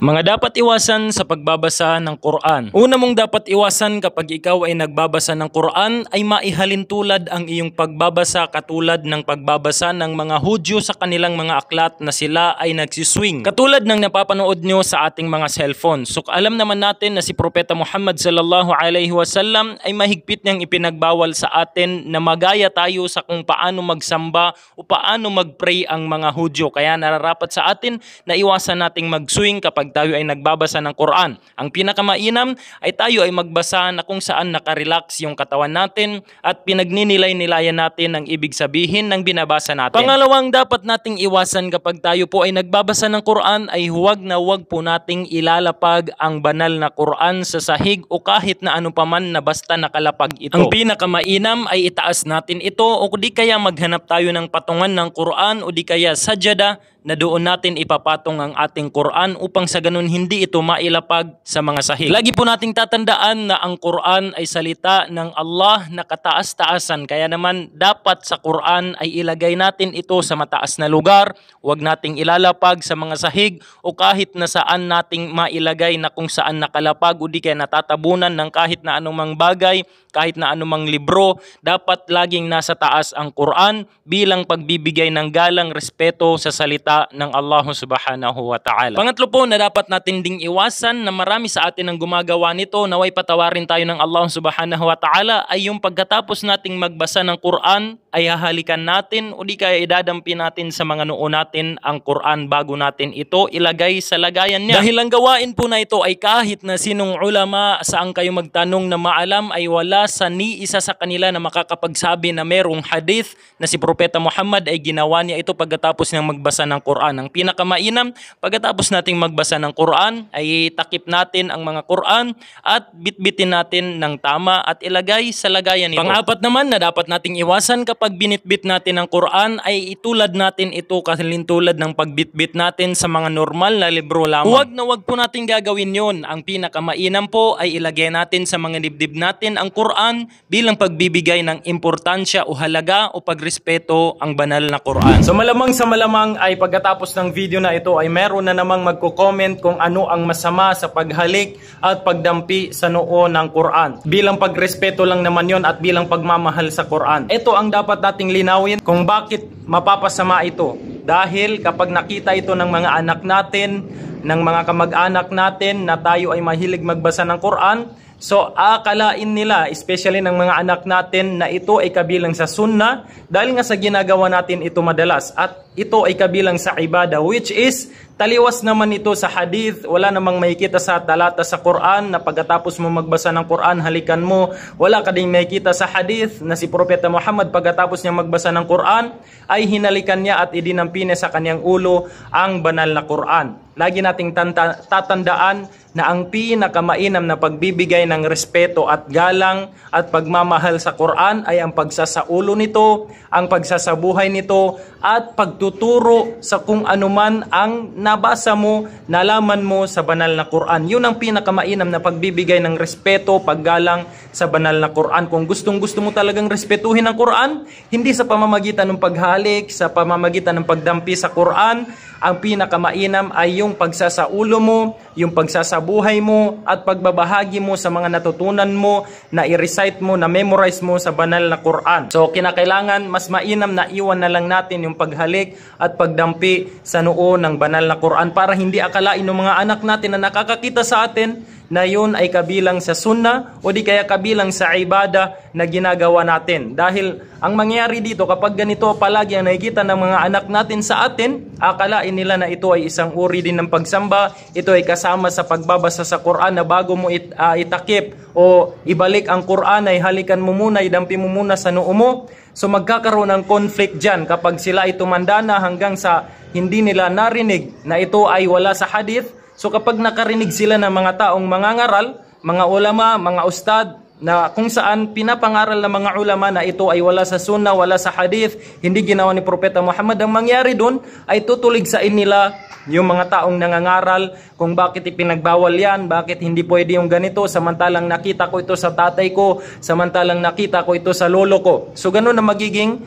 Mga dapat iwasan sa pagbabasa ng Quran. Una mong dapat iwasan kapag ikaw ay nagbabasa ng Quran ay maihalin tulad ang iyong pagbabasa katulad ng pagbabasa ng mga Hudyo sa kanilang mga aklat na sila ay nagsiswing. Katulad ng napapanood nyo sa ating mga cellphone. So alam naman natin na si Propeta Muhammad sallallahu alaihi wasallam ay mahigpit niyang ipinagbawal sa atin na magaya tayo sa kung paano magsamba o paano magpray ang mga Hudyo. Kaya nararapat sa atin na iwasan nating magswing kapag tayo ay nagbabasa ng Quran. Ang pinakamainam ay tayo ay magbasa na kung saan nakarelax yung katawan natin at pinagninilay-nilayan natin ang ibig sabihin ng binabasa natin. Pangalawang dapat nating iwasan kapag tayo po ay nagbabasa ng Quran ay huwag po nating ilalapag ang banal na Quran sa sahig o kahit na ano paman na basta nakalapag ito. Ang pinakamainam ay itaas natin ito o di kaya maghanap tayo ng patungan ng Quran o di kaya sajada na doon natin ipapatong ang ating Quran upang sa ganun hindi ito mailapag sa mga sahig. Lagi po nating tatandaan na ang Quran ay salita ng Allah na kataas-taasan. Kaya naman dapat sa Quran ay ilagay natin ito sa mataas na lugar. Huwag nating ilalapag sa mga sahig o kahit na saan nating mailagay na kung saan nakalapag o di kaya natatabunan ng kahit na anumang bagay, kahit na anumang libro. Dapat laging nasa taas ang Quran bilang pagbibigay ng galang respeto sa salita ng Allah subhanahu wa ta'ala. Pangatlo po na dapat natin ding iwasan na marami sa atin ang gumagawa nito, naway patawarin tayo ng Allah subhanahu wa ta'ala, ay yung pagkatapos nating magbasa ng Quran ay hahalikan natin o di kaya idadampi natin sa mga noo natin ang Quran bago natin ito ilagay sa lagayan niya. Dahil ang gawain po na ito ay kahit na sinong ulama saan kayo magtanong na maalam ay wala sa ni isa sa kanila na makakapagsabi na merong hadith na si Propeta Muhammad ay ginawa niya ito pagkatapos niyang magbasa ng Quran. Ang pinakamainam, pagkatapos nating magbasa ng Quran, ay takip natin ang mga Quran at bitbitin natin ng tama at ilagay sa lagayan nito. Pang-apat naman na dapat nating iwasan kapag binitbit natin ang Quran ay itulad natin ito tulad ng pagbitbit natin sa mga normal na libro lamang. Huwag po natin gagawin yon. Ang pinakamainam po ay ilagay natin sa mga dibdib natin ang Quran bilang pagbibigay ng importansya o halaga o pagrespeto ang banal na Quran. So malamang sa malamang ay pagkatapos ng video na ito ay meron na namang magko-comment kung ano ang masama sa paghalik at pagdampi sa noo ng Quran. Bilang pagrespeto lang naman yon at bilang pagmamahal sa Quran. Ito ang dapat nating linawin kung bakit mapapasama ito. Dahil kapag nakita ito ng mga anak natin, ng mga kamag-anak natin na tayo ay mahilig magbasa ng Quran, so akalain nila, especially ng mga anak natin, na ito ay kabilang sa sunnah dahil nga sa ginagawa natin ito madalas at ito ay kabilang sa ibadah, which is taliwas naman ito sa hadith. Wala namang makikita sa talata sa Quran na pagkatapos mo magbasa ng Quran halikan mo. Wala ka ding makikita sa hadith na si Propeta Muhammad pagkatapos niya magbasa ng Quran ay hinalikan niya at idinampi niya sa kanyang ulo ang banal na Quran. Lagi nating tatandaan na ang pinakamainam na pagbibigay ng respeto at galang at pagmamahal sa Quran ay ang pagsasaulo nito, ang pagsasabuhay nito, at pagtuturo sa kung anuman ang nabasa mo, nalaman mo sa banal na Quran. Yun ang pinakamainam na pagbibigay ng respeto, paggalang sa banal na Quran. Kung gustong-gusto mo talagang respetuhin ang Quran, hindi sa pamamagitan ng paghalik, sa pamamagitan ng pagdampi sa Quran, ang pinakamainam ay yung pagsasaulo mo, yung pagsasabuhay mo, at pagbabahagi mo sa mga natutunan mo, na i-recite mo, na memorize mo sa banal na Quran. So kinakailangan mas mainam na iwan na lang natin yung paghalik at pagdampi sa noo ng banal na Quran para hindi akalain ng mga anak natin na nakakakita sa atin na yun ay kabilang sa sunnah o di kaya kabilang sa ibadah na ginagawa natin. Dahil ang mangyayari dito kapag ganito palagi ang nakikita ng mga anak natin sa atin, akalain nila na ito ay isang uri din ng pagsamba, ito ay kasama sa pagbabasa sa Quran na bago mo itakip o ibalik ang Quran ay halikan mo muna, idampi mo muna sa noo mo. So magkakaroon ng conflict dyan kapag sila ay tumanda na hanggang sa hindi nila narinig na ito ay wala sa hadith. So kapag nakarinig sila ng mga taong mangangaral, mga ulama, mga ustad, na kung saan pinapangaral ng mga ulama na ito ay wala sa sunnah, wala sa hadith, hindi ginawa ni Propeta Muhammad, ang mangyari doon ay tutulig sa nila yung mga taong nangangaral kung bakit ipinagbawal yan, bakit hindi pwede yung ganito, samantalang nakita ko ito sa tatay ko, samantalang nakita ko ito sa lolo ko. So ganun na magiging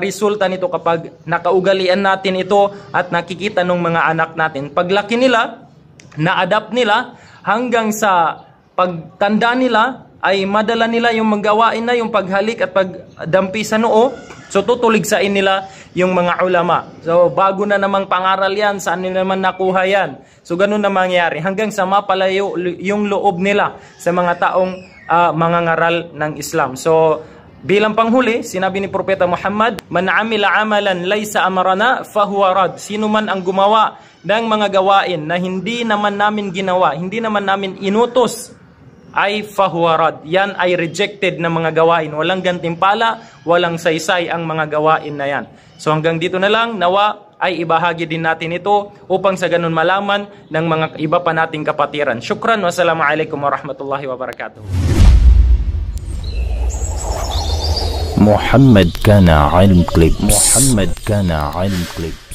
resulta nito kapag nakaugalian natin ito at nakikita ng mga anak natin. Paglaki nila, na-adapt nila hanggang sa pagtanda nila ay madala nila yung magawain na yung paghalik at pagdampi sa noo. So tutuligsain nila yung mga ulama. So bago na namang pangaral yan, saan nila naman nakuha yan? So ganun na mangyari hanggang sa mapalayo yung loob nila sa mga taong mga ngaral ng Islam. So bilang panghuli, sinabi ni Propeta Muhammad, "Man amila amalan laysa amarana fahuwa rad." Sino man ang gumawa ng mga gawain na hindi naman namin ginawa, hindi naman namin inutos, ay fahuwa rad. Yan ay rejected na mga gawain. Walang gantimpala, walang saysay ang mga gawain na yan. So hanggang dito na lang, nawa ay ibahagi din natin ito upang sa ganun malaman ng mga iba pa nating kapatiran. Syukran, wassalamualaikum warahmatullahi wabarakatuh. محمد كان علم كليبس. محمد كان علم كليبس.